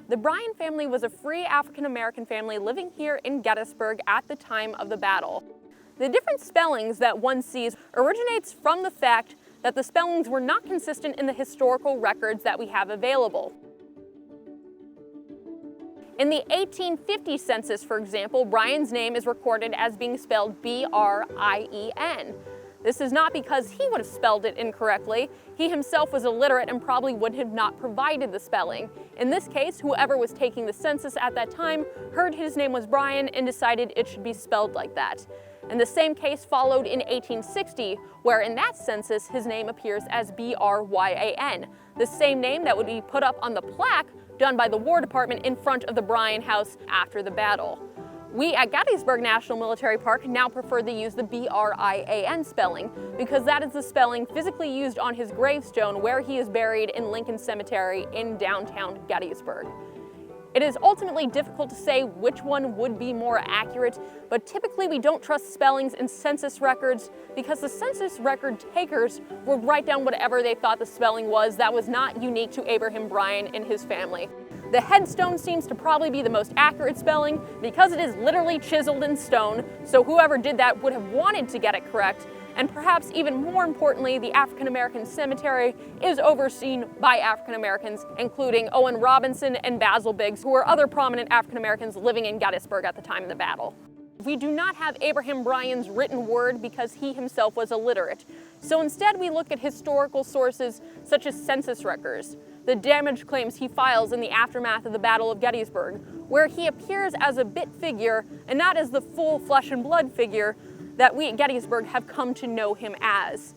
The Bryan family was a free African-American family living here in Gettysburg at the time of the battle. The different spellings that one sees originates from the fact that the spellings were not consistent in the historical records that we have available. In the 1850 census, for example, Bryan's name is recorded as being spelled B-R-I-E-N. This is not because he would have spelled it incorrectly. He himself was illiterate and probably would have not provided the spelling. In this case, whoever was taking the census at that time heard his name was Bryan and decided it should be spelled like that. And the same case followed in 1860, where in that census his name appears as B-R-Y-A-N, the same name that would be put up on the plaque done by the War Department in front of the Bryan house after the battle. We at Gettysburg National Military Park now prefer to use the B-R-I-A-N spelling because that is the spelling physically used on his gravestone where he is buried in Lincoln Cemetery in downtown Gettysburg. It is ultimately difficult to say which one would be more accurate, but typically we don't trust spellings in census records because the census record takers would write down whatever they thought the spelling was that was not unique to Abraham Bryan and his family. The headstone seems to probably be the most accurate spelling because it is literally chiseled in stone, so whoever did that would have wanted to get it correct. And perhaps even more importantly, the African American cemetery is overseen by African Americans, including Owen Robinson and Basil Biggs, who were other prominent African Americans living in Gettysburg at the time of the battle. We do not have Abraham Bryan's written word because he himself was illiterate. So instead we look at historical sources such as census records, the damage claims he files in the aftermath of the Battle of Gettysburg, where he appears as a bit figure and not as the full flesh and blood figure that we at Gettysburg have come to know him as.